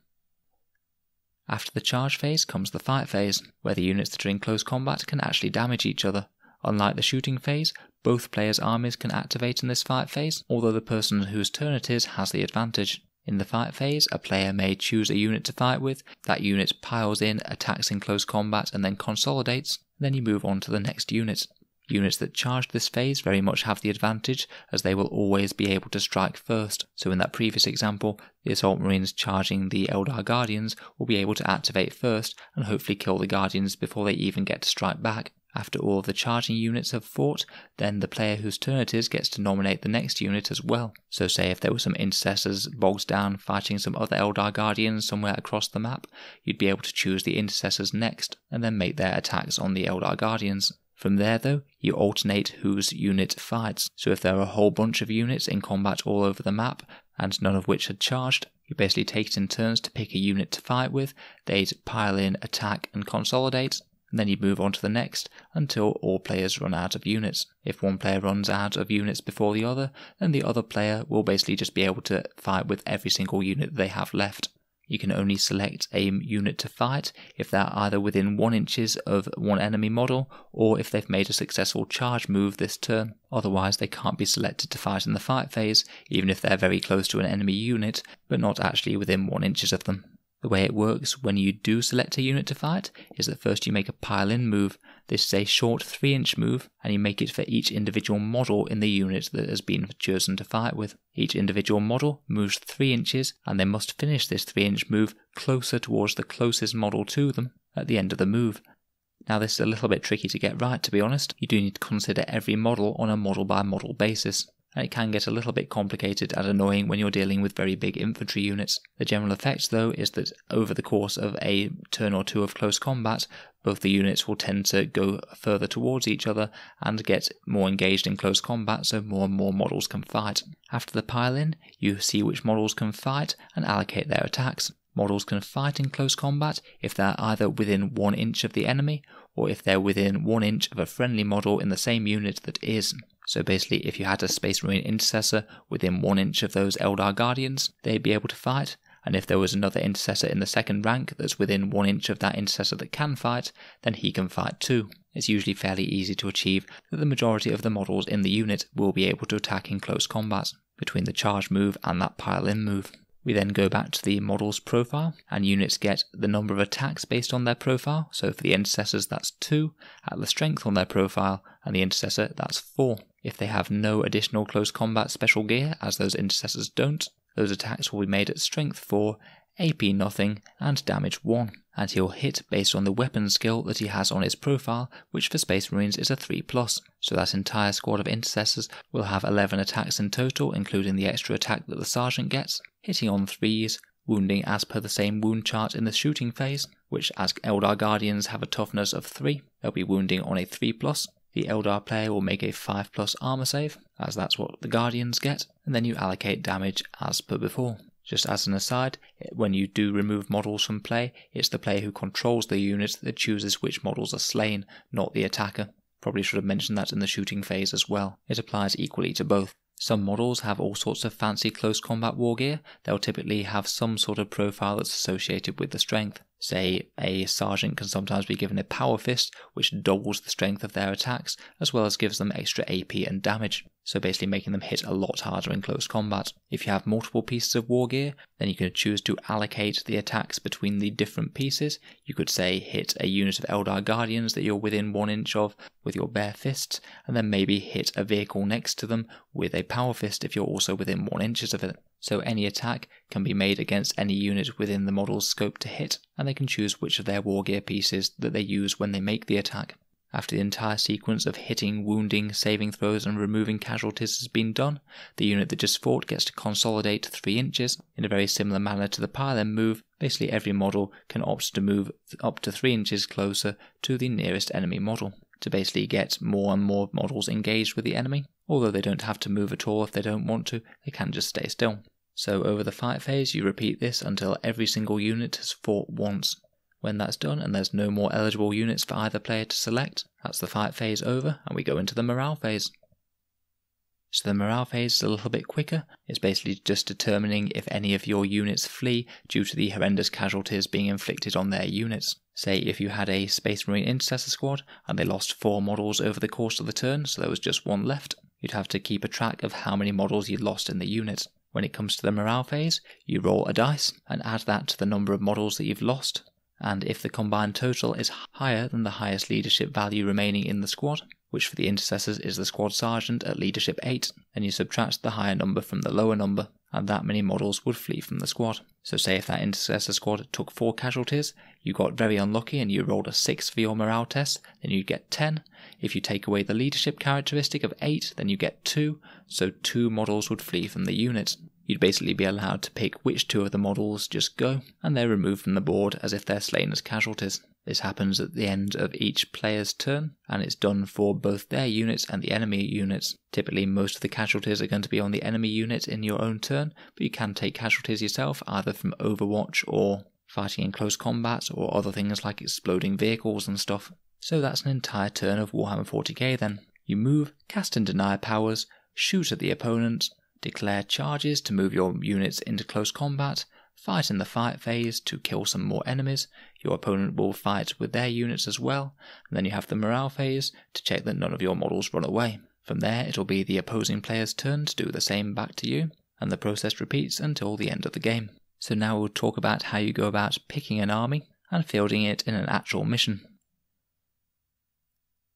After the charge phase comes the fight phase, where the units that are in close combat can actually damage each other. Unlike the shooting phase, both players' armies can activate in this fight phase, although the person whose turn it is has the advantage. In the fight phase, a player may choose a unit to fight with, that unit piles in, attacks in close combat and then consolidates, then you move on to the next unit. Units that charge this phase very much have the advantage, as they will always be able to strike first. So in that previous example, the Assault Marines charging the Eldar Guardians will be able to activate first and hopefully kill the Guardians before they even get to strike back. After all of the charging units have fought, then the player whose turn it is gets to nominate the next unit as well. So say if there were some Intercessors bogged down fighting some other Eldar Guardians somewhere across the map, you'd be able to choose the Intercessors next and then make their attacks on the Eldar Guardians. From there though, you alternate whose unit fights, so if there are a whole bunch of units in combat all over the map, and none of which had charged, you basically take it in turns to pick a unit to fight with, they'd pile in, attack and consolidate, and then you move on to the next until all players run out of units. If one player runs out of units before the other, then the other player will basically just be able to fight with every single unit they have left. You can only select a unit to fight if they're either within 1 inches of one enemy model or if they've made a successful charge move this turn. Otherwise they can't be selected to fight in the fight phase, even if they're very close to an enemy unit, but not actually within 1 inches of them. The way it works when you do select a unit to fight is that first you make a pile-in move. This is a short 3-inch move, and you make it for each individual model in the unit that has been chosen to fight with. Each individual model moves 3 inches, and they must finish this 3-inch move closer towards the closest model to them at the end of the move. Now this is a little bit tricky to get right, to be honest. You do need to consider every model on a model-by-model basis, and it can get a little bit complicated and annoying when you're dealing with very big infantry units. The general effect though is that over the course of a turn or two of close combat, both the units will tend to go further towards each other and get more engaged in close combat, so more and more models can fight. After the pile-in, you see which models can fight and allocate their attacks. Models can fight in close combat if they're either within 1 inch of the enemy, or if they're within 1 inch of a friendly model in the same unit that is. So basically, if you had a Space Marine Intercessor within 1 inch of those Eldar Guardians, they'd be able to fight, and if there was another Intercessor in the second rank that's within 1 inch of that Intercessor that can fight, then he can fight too. It's usually fairly easy to achieve that the majority of the models in the unit will be able to attack in close combat, between the charge move and that pile-in move. We then go back to the model's profile, and units get the number of attacks based on their profile. So for the Intercessors that's 2, at the strength on their profile, and the Intercessor that's 4. If they have no additional close combat special gear, as those Intercessors don't, those attacks will be made at strength 4, AP nothing, and damage 1. And he'll hit based on the weapon skill that he has on his profile, which for Space Marines is a 3+. So that entire squad of Intercessors will have 11 attacks in total, including the extra attack that the Sergeant gets, hitting on 3s, wounding as per the same wound chart in the shooting phase, which as Eldar Guardians have a toughness of 3, they'll be wounding on a 3+. The Eldar player will make a 5+ armor save, as that's what the Guardians get, and then you allocate damage as per before. Just as an aside, when you do remove models from play, it's the player who controls the unit that chooses which models are slain, not the attacker. Probably should have mentioned that in the shooting phase as well. It applies equally to both. Some models have all sorts of fancy close combat war gear. They'll typically have some sort of profile that's associated with the strength. Say, a sergeant can sometimes be given a power fist, which doubles the strength of their attacks, as well as gives them extra AP and damage, so basically making them hit a lot harder in close combat. If you have multiple pieces of war gear, then you can choose to allocate the attacks between the different pieces. You could say hit a unit of Eldar Guardians that you're within 1 inch of with your bare fists, and then maybe hit a vehicle next to them with a power fist if you're also within 1 inch of it. So any attack can be made against any unit within the model's scope to hit, and they can choose which of their war gear pieces that they use when they make the attack. After the entire sequence of hitting, wounding, saving throws and removing casualties has been done, the unit that just fought gets to consolidate 3 inches. In a very similar manner to the pile-in move, basically every model can opt to move up to 3 inches closer to the nearest enemy model, to basically get more and more models engaged with the enemy. Although they don't have to move at all if they don't want to, they can just stay still. So over the fight phase you repeat this until every single unit has fought once. When that's done and there's no more eligible units for either player to select, that's the fight phase over and we go into the morale phase. So the morale phase is a little bit quicker. It's basically just determining if any of your units flee due to the horrendous casualties being inflicted on their units. Say if you had a Space Marine Intercessor squad and they lost 4 models over the course of the turn, so there was just 1 left, you'd have to keep a track of how many models you'd lost in the unit. When it comes to the morale phase, you roll a dice and add that to the number of models that you've lost. And if the combined total is higher than the highest leadership value remaining in the squad, which for the intercessors is the squad sergeant at leadership 8, then you subtract the higher number from the lower number, and that many models would flee from the squad. So say if that intercessor squad took 4 casualties, you got very unlucky and you rolled a 6 for your morale test, then you'd get 10. If you take away the leadership characteristic of 8, then you get 2, so 2 models would flee from the unit. You'd basically be allowed to pick which 2 of the models just go, and they're removed from the board as if they're slain as casualties. This happens at the end of each player's turn, and it's done for both their units and the enemy units. Typically most of the casualties are going to be on the enemy unit in your own turn, but you can take casualties yourself either from Overwatch or fighting in close combat or other things like exploding vehicles and stuff. So that's an entire turn of Warhammer 40k then. You move, cast and deny powers, shoot at the opponent, declare charges to move your units into close combat, fight in the fight phase to kill some more enemies, your opponent will fight with their units as well, and then you have the morale phase to check that none of your models run away. From there it'll be the opposing player's turn to do the same back to you, and the process repeats until the end of the game. So now we'll talk about how you go about picking an army and fielding it in an actual mission.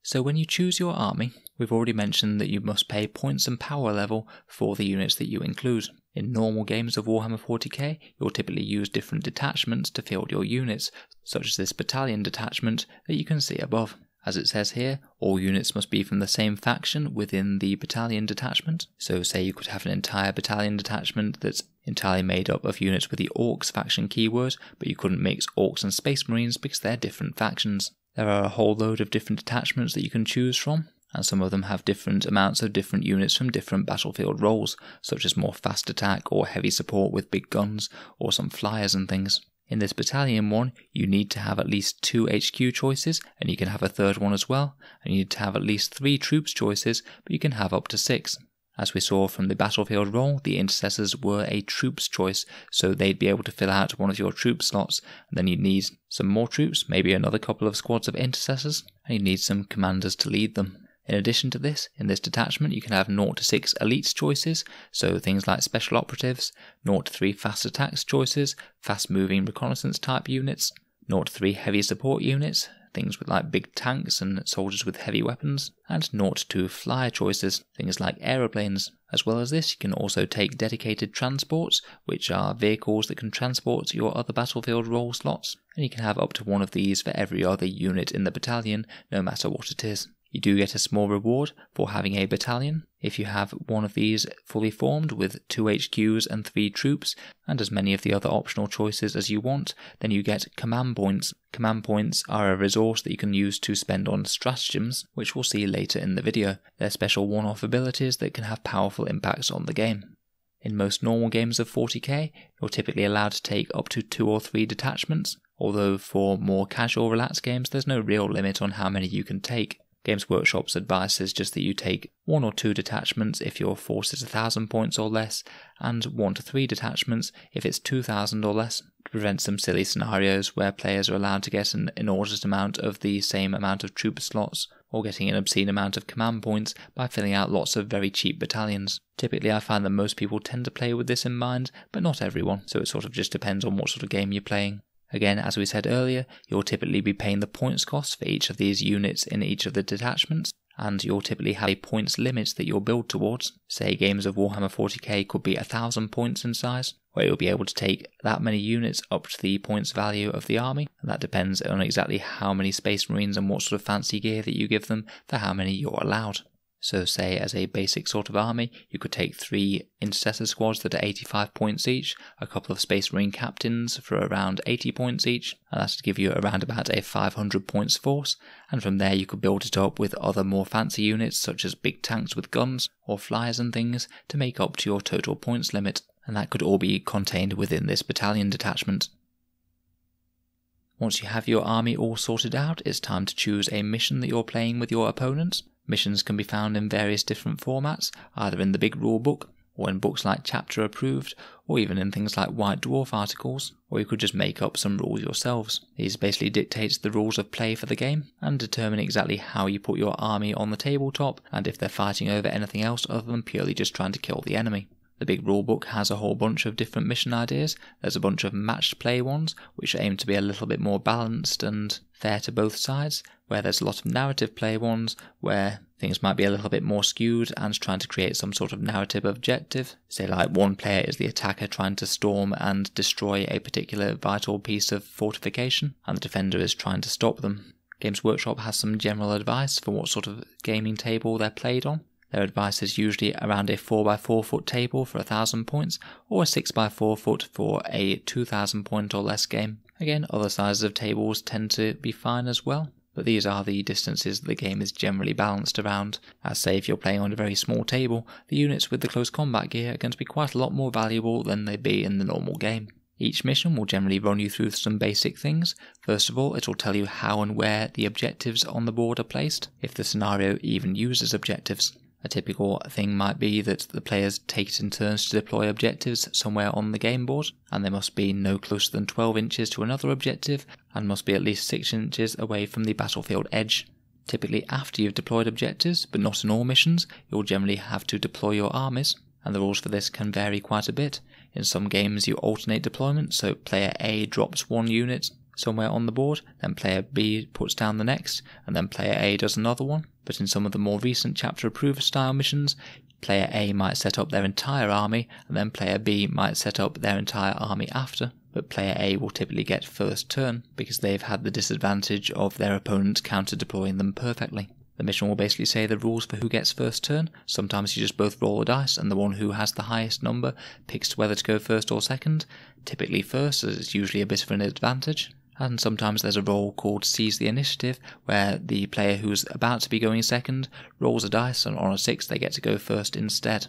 So when you choose your army, we've already mentioned that you must pay points and power level for the units that you include. In normal games of Warhammer 40k, you'll typically use different detachments to field your units, such as this battalion detachment that you can see above. As it says here, all units must be from the same faction within the battalion detachment. So say you could have an entire battalion detachment that's entirely made up of units with the Orcs faction keyword, but you couldn't mix Orcs and Space Marines because they're different factions. There are a whole load of different detachments that you can choose from, and some of them have different amounts of different units from different battlefield roles, such as more fast attack or heavy support with big guns, or some flyers and things. In this battalion one, you need to have at least 2 HQ choices, and you can have a third one as well, and you need to have at least 3 troops choices, but you can have up to 6. As we saw from the battlefield role, the intercessors were a troops choice, so they'd be able to fill out one of your troop slots, and then you'd need some more troops, maybe another couple of squads of intercessors, and you'd need some commanders to lead them. In addition to this, in this detachment you can have 0 to 6 elites choices, so things like special operatives, 0 to 3 fast attacks choices, fast moving reconnaissance type units, 0 to 3 heavy support units, things with like big tanks and soldiers with heavy weapons, and 0 to 2 flyer choices, things like aeroplanes. As well as this, you can also take dedicated transports, which are vehicles that can transport your other battlefield role slots, and you can have up to 1 of these for every other unit in the battalion, no matter what it is. You do get a small reward for having a battalion. If you have 1 of these fully formed with 2 HQs and 3 troops, and as many of the other optional choices as you want, then you get command points. Command points are a resource that you can use to spend on stratagems, which we'll see later in the video. They're special one-off abilities that can have powerful impacts on the game. In most normal games of 40k, you're typically allowed to take up to 2 or 3 detachments, although for more casual relaxed games there's no real limit on how many you can take. Games Workshop's advice is just that you take 1 or 2 detachments if your force is 1,000 points or less, and 1 to 3 detachments if it's 2,000 or less, to prevent some silly scenarios where players are allowed to get an inordinate amount of the same amount of troop slots, or getting an obscene amount of command points by filling out lots of very cheap battalions. Typically I find that most people tend to play with this in mind, but not everyone, so it sort of just depends on what sort of game you're playing. Again, as we said earlier, you'll typically be paying the points cost for each of these units in each of the detachments, and you'll typically have a points limit that you'll build towards. Say games of Warhammer 40k could be 1,000 points in size, where you'll be able to take that many units up to the points value of the army, and that depends on exactly how many Space Marines and what sort of fancy gear that you give them for how many you're allowed. So say as a basic sort of army, you could take 3 Intercessor squads that are 85 points each, a couple of Space Marine captains for around 80 points each, and that would give you around about a 500 points force, and from there you could build it up with other more fancy units such as big tanks with guns, or flyers and things, to make up to your total points limit, and that could all be contained within this battalion detachment. Once you have your army all sorted out, it's time to choose a mission that you're playing with your opponents. Missions can be found in various different formats, either in the big rulebook, or in books like Chapter Approved, or even in things like White Dwarf articles, or you could just make up some rules yourselves. These basically dictate the rules of play for the game, and determine exactly how you put your army on the tabletop, and if they're fighting over anything else other than purely just trying to kill the enemy. The big rulebook has a whole bunch of different mission ideas. There's a bunch of matched play ones, which aim to be a little bit more balanced and fair to both sides, where there's a lot of narrative play ones, where things might be a little bit more skewed and trying to create some sort of narrative objective. Say like one player is the attacker trying to storm and destroy a particular vital piece of fortification, and the defender is trying to stop them. Games Workshop has some general advice for what sort of gaming table they're played on. Their advice is usually around a 4x4 foot table for 1,000 points, or a 6x4 foot for a 2,000 point or less game. Again, other sizes of tables tend to be fine as well, but these are the distances that the game is generally balanced around. As say if you're playing on a very small table, the units with the close combat gear are going to be quite a lot more valuable than they'd be in the normal game. Each mission will generally run you through some basic things. First of all, it will tell you how and where the objectives on the board are placed, if the scenario even uses objectives. A typical thing might be that the players take it in turns to deploy objectives somewhere on the game board, and they must be no closer than 12 inches to another objective, and must be at least 6 inches away from the battlefield edge. Typically after you've deployed objectives, but not in all missions, you'll generally have to deploy your armies, and the rules for this can vary quite a bit. In some games you alternate deployment, so player A drops one unit somewhere on the board, then player B puts down the next, and then player A does another one. But in some of the more recent Chapter Approved style missions, player A might set up their entire army, and then player B might set up their entire army after. But player A will typically get first turn, because they've had the disadvantage of their opponent counter-deploying them perfectly. The mission will basically say the rules for who gets first turn. Sometimes you just both roll a dice, and the one who has the highest number picks whether to go first or second. Typically first, as it's usually a bit of an advantage. And sometimes there's a roll called Seize the Initiative, where the player who's about to be going second rolls a dice, and on a 6 they get to go first instead.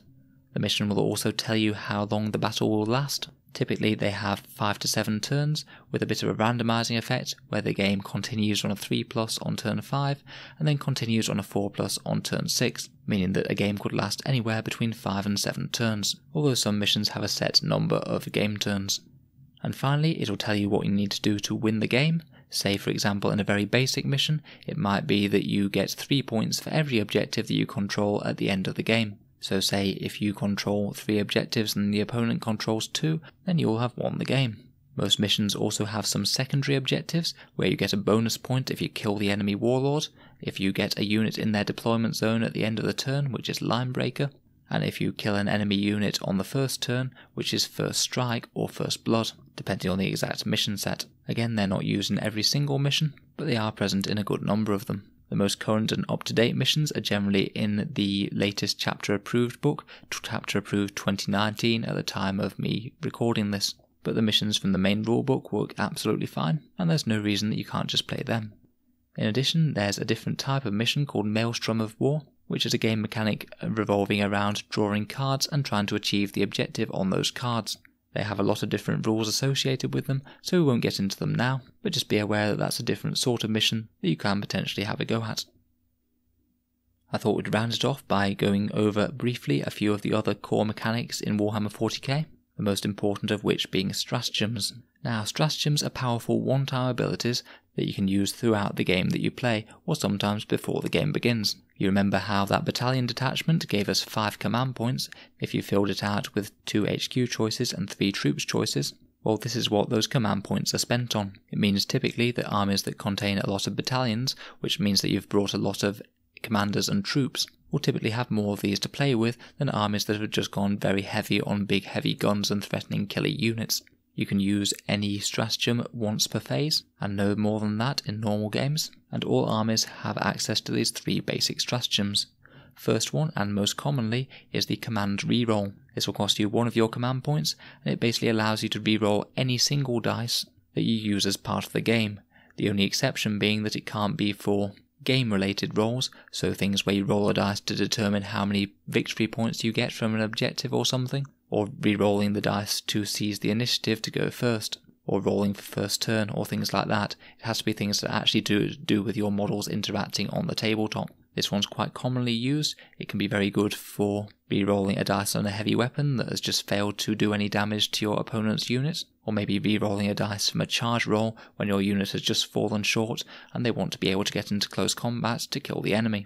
The mission will also tell you how long the battle will last. Typically they have 5 to 7 turns, with a bit of a randomising effect, where the game continues on a 3+ on turn 5, and then continues on a 4+ on turn 6, meaning that a game could last anywhere between 5 and 7 turns, although some missions have a set number of game turns. And finally, it'll tell you what you need to do to win the game. Say for example in a very basic mission, it might be that you get 3 points for every objective that you control at the end of the game. So say if you control 3 objectives and the opponent controls 2, then you will have won the game. Most missions also have some secondary objectives, where you get a bonus point if you kill the enemy Warlord, if you get a unit in their deployment zone at the end of the turn, which is Line Breaker, and if you kill an enemy unit on the first turn, which is First Strike or First Blood, depending on the exact mission set. Again, they're not used in every single mission, but they are present in a good number of them. The most current and up-to-date missions are generally in the latest Chapter Approved book, Chapter Approved 2019 at the time of me recording this, but the missions from the main rulebook work absolutely fine, and there's no reason that you can't just play them. In addition, there's a different type of mission called Maelstrom of War, which is a game mechanic revolving around drawing cards and trying to achieve the objective on those cards. They have a lot of different rules associated with them, so we won't get into them now, but just be aware that that's a different sort of mission that you can potentially have a go at. I thought we'd round it off by going over briefly a few of the other core mechanics in Warhammer 40k, the most important of which being Stratagems. Now, Stratagems are powerful one-time abilities that you can use throughout the game that you play, or sometimes before the game begins. You remember how that battalion detachment gave us 5 command points if you filled it out with 2 HQ choices and 3 troops choices? Well, this is what those command points are spent on. It means typically that armies that contain a lot of battalions, which means that you've brought a lot of commanders and troops will typically have more of these to play with than armies that have just gone very heavy on big heavy guns and threatening killer units. You can use any stratagem once per phase, and no more than that in normal games, and all armies have access to these 3 basic stratagems. First one, and most commonly, is the command reroll. This will cost you 1 of your command points, and it basically allows you to reroll any single dice that you use as part of the game. The only exception being that it can't be for game-related rolls, so things where you roll a dice to determine how many victory points you get from an objective or something, or re-rolling the dice to seize the initiative to go first, or rolling for first turn, or things like that. It has to be things that actually do with your models interacting on the tabletop. This one's quite commonly used. It can be very good for re-rolling a dice on a heavy weapon that has just failed to do any damage to your opponent's unit, or maybe re-rolling a dice from a charge roll when your unit has just fallen short and they want to be able to get into close combat to kill the enemy.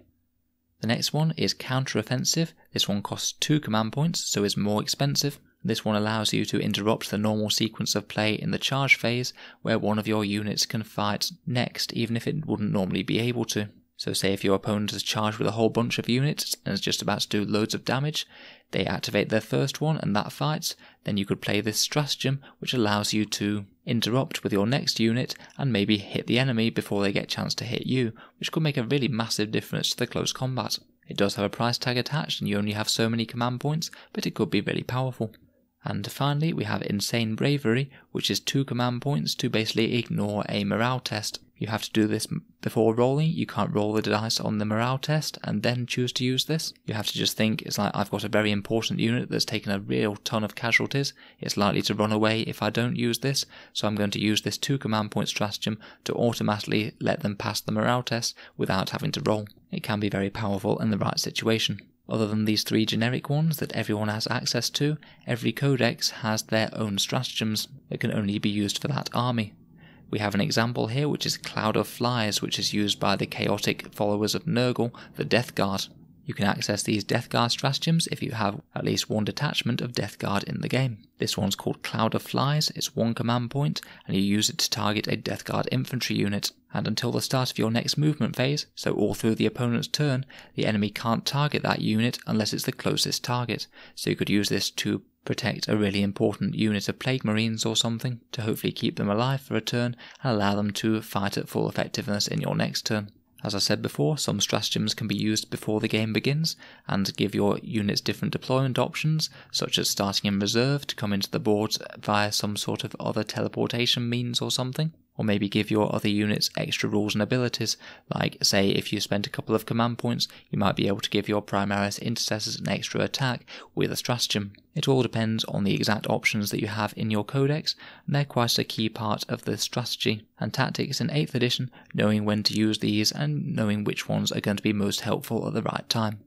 The next one is counter-offensive. This one costs 2 command points, so is more expensive. This one allows you to interrupt the normal sequence of play in the charge phase, where one of your units can fight next, even if it wouldn't normally be able to. So say if your opponent has charged with a whole bunch of units and is just about to do loads of damage, they activate their first one and that fights, then you could play this stratagem which allows you to interrupt with your next unit and maybe hit the enemy before they get a chance to hit you, which could make a really massive difference to the close combat. It does have a price tag attached and you only have so many command points, but it could be really powerful. And finally we have Insane Bravery, which is 2 command points to basically ignore a morale test. You have to do this before rolling. You can't roll the dice on the morale test and then choose to use this. You have to just think, it's like, I've got a very important unit that's taken a real ton of casualties. It's likely to run away if I don't use this, so I'm going to use this 2 command point stratagem to automatically let them pass the morale test without having to roll. It can be very powerful in the right situation. Other than these 3 generic ones that everyone has access to, every codex has their own stratagems that can only be used for that army. We have an example here which is Cloud of Flies, which is used by the chaotic followers of Nurgle, the Death Guard. You can access these Death Guard stratagems if you have at least 1 detachment of Death Guard in the game. This one's called Cloud of Flies, it's 1 command point, and you use it to target a Death Guard infantry unit. And until the start of your next movement phase, so all through the opponent's turn, the enemy can't target that unit unless it's the closest target. So you could use this to protect a really important unit of Plague Marines or something, to hopefully keep them alive for a turn and allow them to fight at full effectiveness in your next turn. As I said before, some stratagems can be used before the game begins and give your units different deployment options, such as starting in reserve to come into the board via some sort of other teleportation means or something. Or maybe give your other units extra rules and abilities, like say if you spent a couple of command points, you might be able to give your Primaris Intercessors an extra attack with a stratagem. It all depends on the exact options that you have in your codex, and they're quite a key part of the strategy and tactics in 8th edition, knowing when to use these and knowing which ones are going to be most helpful at the right time.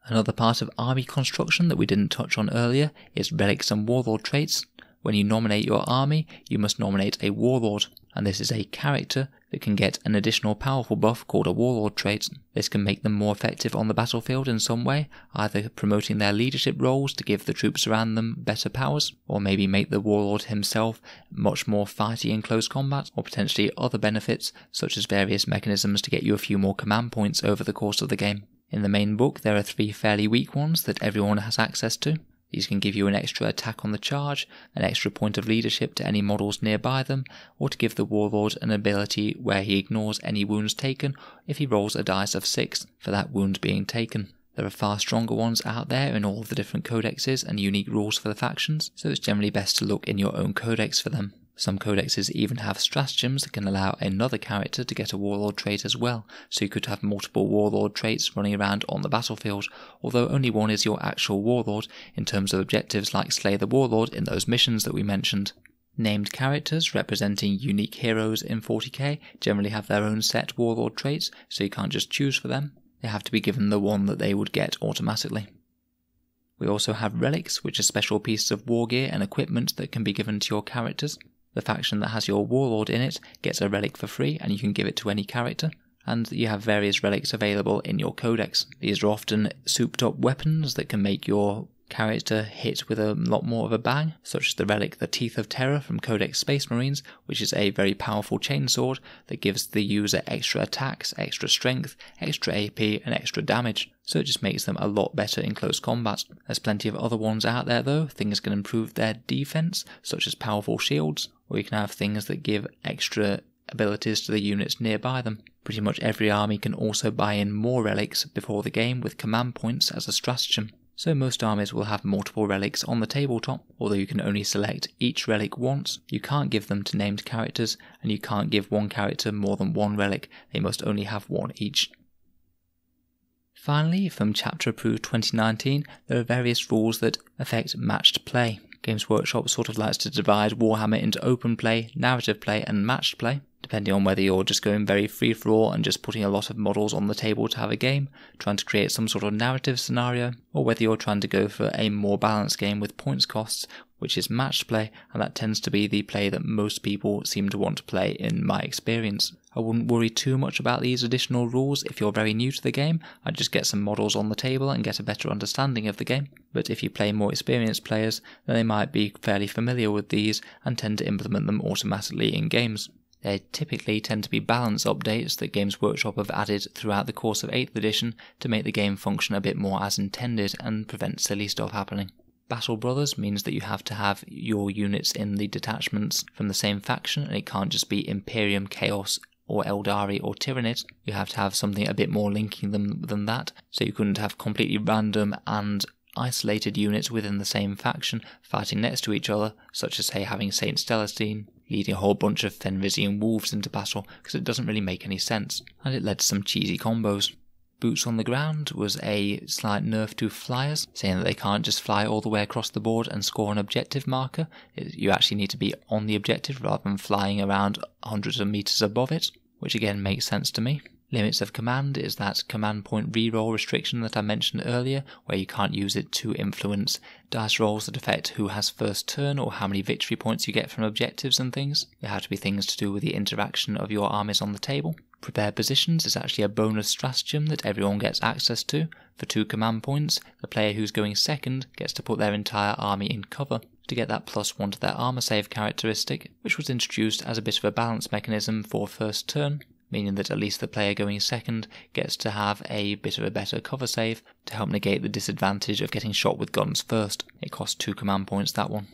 Another part of army construction that we didn't touch on earlier is relics and warlord traits. When you nominate your army, you must nominate a warlord, and this is a character that can get an additional powerful buff called a warlord trait. This can make them more effective on the battlefield in some way, either promoting their leadership roles to give the troops around them better powers, or maybe make the warlord himself much more fighty in close combat, or potentially other benefits such as various mechanisms to get you a few more command points over the course of the game. In the main book there are 3 fairly weak ones that everyone has access to. These can give you an extra attack on the charge, an extra point of leadership to any models nearby them, or to give the warlord an ability where he ignores any wounds taken if he rolls a dice of 6 for that wound being taken. There are far stronger ones out there in all of the different codexes and unique rules for the factions, so it's generally best to look in your own codex for them. Some codexes even have stratagems that can allow another character to get a warlord trait as well, so you could have multiple warlord traits running around on the battlefield, although only one is your actual warlord in terms of objectives like slay the warlord in those missions that we mentioned. Named characters representing unique heroes in 40k generally have their own set warlord traits, so you can't just choose for them. They have to be given the one that they would get automatically. We also have relics, which are special pieces of war gear and equipment that can be given to your characters. The faction that has your warlord in it gets a relic for free and you can give it to any character. And you have various relics available in your codex. These are often souped up weapons that can make your character hit with a lot more of a bang, such as the relic the Teeth of Terror from Codex Space Marines, which is a very powerful chainsword that gives the user extra attacks, extra strength, extra AP and extra damage, so it just makes them a lot better in close combat. There's plenty of other ones out there though, things can improve their defense, such as powerful shields, or you can have things that give extra abilities to the units nearby them. Pretty much every army can also buy in more relics before the game with command points as a stratagem. So most armies will have multiple relics on the tabletop, although you can only select each relic once. You can't give them to named characters, and you can't give one character more than one relic, they must only have one each. Finally, from Chapter Approved 2019, there are various rules that affect matched play. Games Workshop sort of likes to divide Warhammer into open play, narrative play and matched play, depending on whether you're just going very free-for-all and just putting a lot of models on the table to have a game, trying to create some sort of narrative scenario, or whether you're trying to go for a more balanced game with points costs, which is matched play, and that tends to be the play that most people seem to want to play in my experience. I wouldn't worry too much about these additional rules if you're very new to the game. I'd just get some models on the table and get a better understanding of the game. But if you play more experienced players, then they might be fairly familiar with these and tend to implement them automatically in games. They typically tend to be balance updates that Games Workshop have added throughout the course of 8th edition to make the game function a bit more as intended and prevent silly stuff happening. Battle Brothers means that you have to have your units in the detachments from the same faction, and it can't just be Imperium, Chaos, or Eldari or Tyrannid. You have to have something a bit more linking them than that, so you couldn't have completely random and isolated units within the same faction fighting next to each other, such as say having Saint Celestine leading a whole bunch of Fenrisian wolves into battle, because it doesn't really make any sense, and it led to some cheesy combos. Boots on the ground was a slight nerf to flyers, saying that they can't just fly all the way across the board and score an objective marker. You actually need to be on the objective rather than flying around hundreds of meters above it, which again makes sense to me. Limits of command is that command point reroll restriction that I mentioned earlier, where you can't use it to influence dice rolls that affect who has first turn or how many victory points you get from objectives and things. They have to be things to do with the interaction of your armies on the table. Prepared positions is actually a bonus stratagem that everyone gets access to. For 2 command points, the player who's going second gets to put their entire army in cover to get that +1 to their armor save characteristic, which was introduced as a bit of a balance mechanism for first turn, meaning that at least the player going second gets to have a bit of a better cover save to help negate the disadvantage of getting shot with guns first. It costs 2 command points, that one.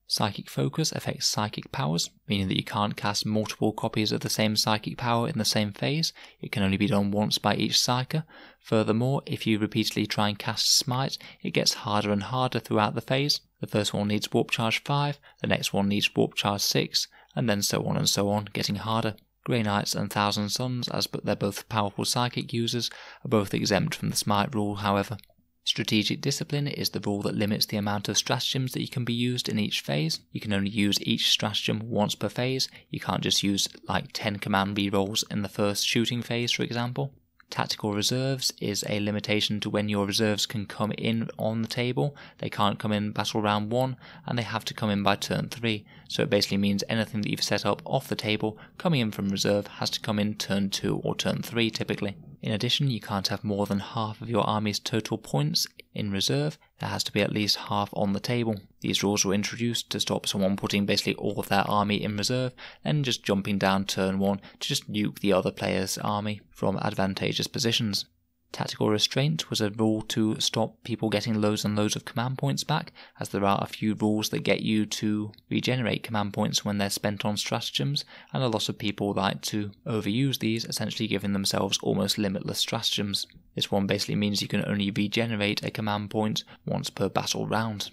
Psychic Focus affects psychic powers, meaning that you can't cast multiple copies of the same psychic power in the same phase. It can only be done once by each psyker. Furthermore, if you repeatedly try and cast Smite, it gets harder and harder throughout the phase. The first one needs Warp Charge 5, the next one needs Warp Charge 6, and then so on, getting harder. Grey Knights and Thousand Suns, as they're both powerful psychic users, are both exempt from the Smite rule, however. Strategic Discipline is the rule that limits the amount of stratagems that you can be used in each phase. You can only use each stratagem once per phase. You can't just use like 10 command rerolls in the first shooting phase, for example. Tactical Reserves is a limitation to when your reserves can come in on the table. They can't come in battle round 1, and they have to come in by turn 3. So it basically means anything that you've set up off the table coming in from reserve has to come in turn 2 or turn 3 typically. In addition, you can't have more than half of your army's total points in reserve. There has to be at least half on the table. These rules were introduced to stop someone putting basically all of their army in reserve, then just jumping down turn 1 to just nuke the other player's army from advantageous positions. Tactical Restraint was a rule to stop people getting loads and loads of command points back, as there are a few rules that get you to regenerate command points when they're spent on stratagems, and a lot of people like to overuse these, essentially giving themselves almost limitless stratagems. This one basically means you can only regenerate a command point once per battle round.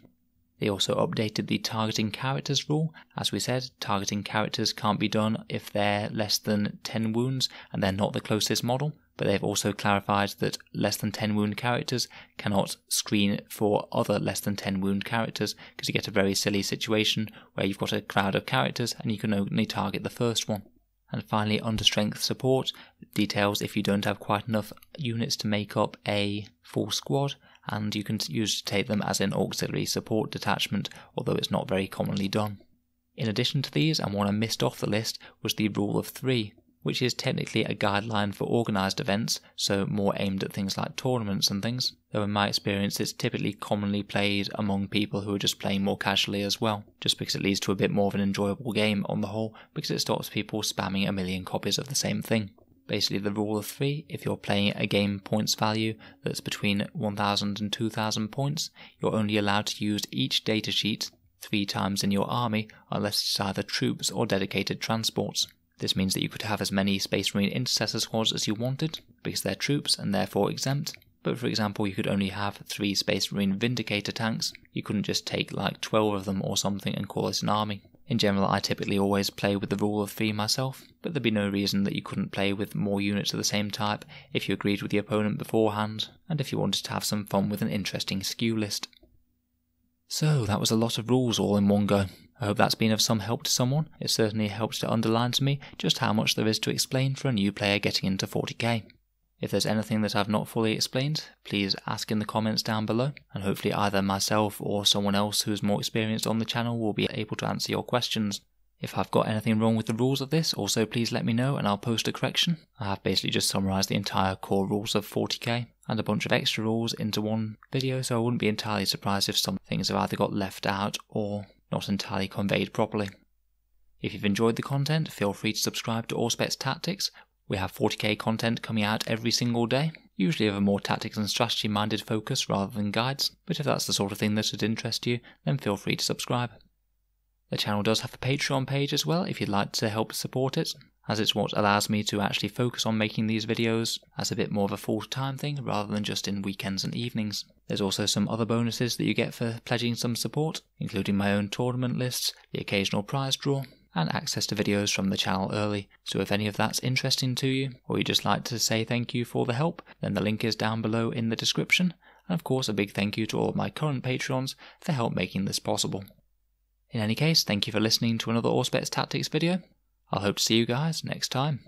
They also updated the targeting characters rule. As we said, targeting characters can't be done if they're less than 10 wounds and they're not the closest model, but they've also clarified that less than 10 wound characters cannot screen for other less than 10 wound characters, because you get a very silly situation where you've got a crowd of characters and you can only target the first one. And finally, under strength support, details if you don't have quite enough units to make up a full squad, and you can use to take them as an auxiliary support detachment, although it's not very commonly done. In addition to these, and one I missed off the list, was the rule of 3. which is technically a guideline for organised events, so more aimed at things like tournaments and things, though in my experience it's typically commonly played among people who are just playing more casually as well, just because it leads to a bit more of an enjoyable game on the whole, because it stops people spamming a million copies of the same thing. Basically the rule of 3, if you're playing a game points value that's between 1000 and 2000 points, you're only allowed to use each datasheet 3 times in your army unless it's either troops or dedicated transports. This means that you could have as many Space Marine Intercessor squads as you wanted, because they're troops and therefore exempt, but for example you could only have 3 Space Marine Vindicator tanks. You couldn't just take like 12 of them or something and call it an army. In general I typically always play with the rule of 3 myself, but there'd be no reason that you couldn't play with more units of the same type if you agreed with the opponent beforehand, and if you wanted to have some fun with an interesting skew list. So that was a lot of rules all in one go. I hope that's been of some help to someone. It certainly helps to underline to me just how much there is to explain for a new player getting into 40k. If there's anything that I've not fully explained, please ask in the comments down below, and hopefully either myself or someone else who's more experienced on the channel will be able to answer your questions. If I've got anything wrong with the rules of this, also please let me know and I'll post a correction. I have basically just summarised the entire core rules of 40k and a bunch of extra rules into one video, so I wouldn't be entirely surprised if some things have either got left out or not entirely conveyed properly. If you've enjoyed the content, feel free to subscribe to Auspex Tactics. We have 40k content coming out every single day, usually of a more tactics and strategy minded focus rather than guides, but if that's the sort of thing that would interest you, then feel free to subscribe. The channel does have a Patreon page as well if you'd like to help support it, as it's what allows me to actually focus on making these videos as a bit more of a full-time thing rather than just in weekends and evenings. There's also some other bonuses that you get for pledging some support, including my own tournament lists, the occasional prize draw, and access to videos from the channel early. So if any of that's interesting to you, or you'd just like to say thank you for the help, then the link is down below in the description. And of course a big thank you to all of my current Patrons for help making this possible. In any case, thank you for listening to another Auspex Tactics video. I'll hope to see you guys next time.